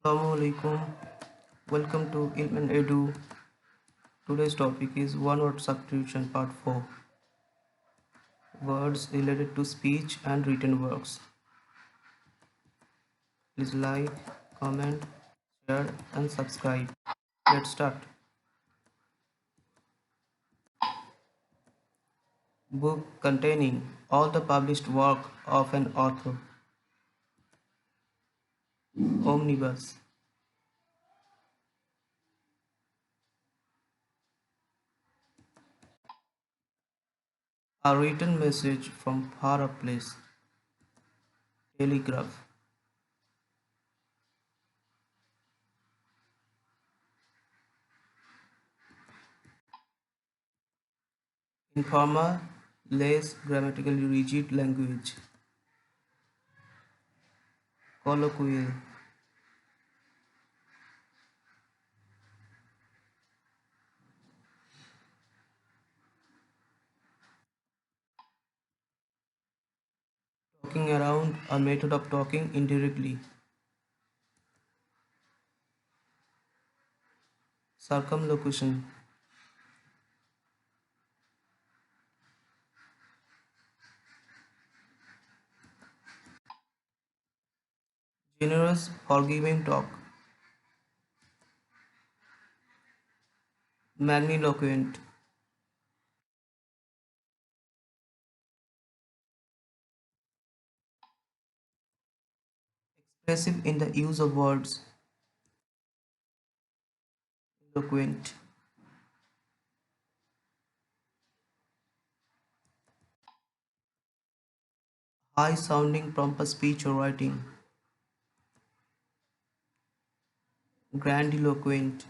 Assalamualaikum. Welcome to Ilm and Edu. Today's topic is one word substitution part 4. Words related to speech and written works. Please like, comment, share and subscribe. Let's start. Book containing all the published work of an author. Omnibus. A written message from far up place. Telegraph. Informal, less grammatically rigid language. Colloquial. Talking around, a method of talking indirectly. Circumlocution. Generous, forgiving talk. Magniloquent. Expressive in the use of words. Eloquent. High sounding proper speech or writing. Grandiloquent.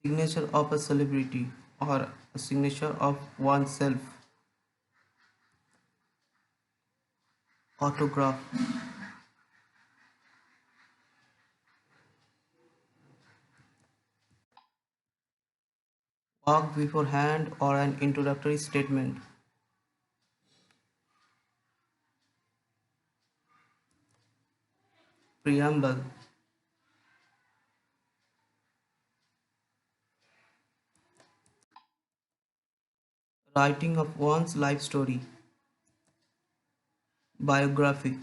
Signature of a celebrity or a signature of oneself. Autograph. Walk beforehand or an introductory statement. Preamble. Writing of one's life story. Biography.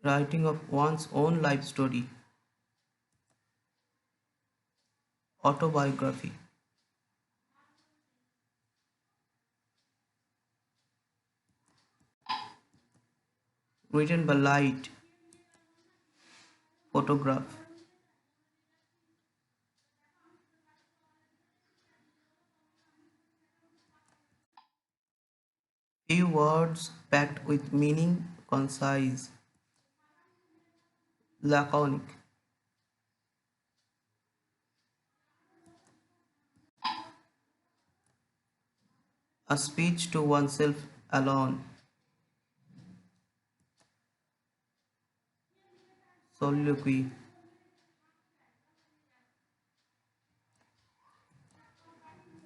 Writing of one's own life story. Autobiography. Written by light. Photograph. Few words packed with meaning, concise. Laconic. A speech to oneself alone. Soliloquy.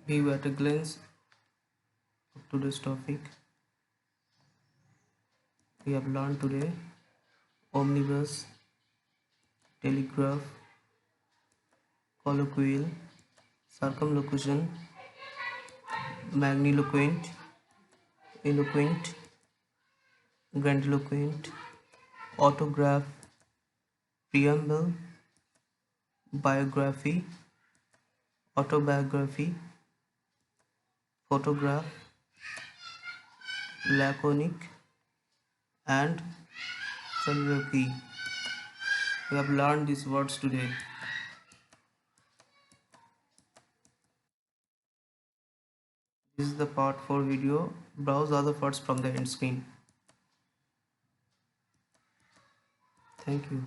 View at a glance of today's topic. We have learned today omnibus, telegraph, colloquial, circumlocution, magniloquent, eloquent, grandiloquent, autograph, preamble, biography, autobiography, photograph, laconic, and soliloquy. We have learned these words today. This is the part 4 video. Browse other parts from the end screen. Thank you.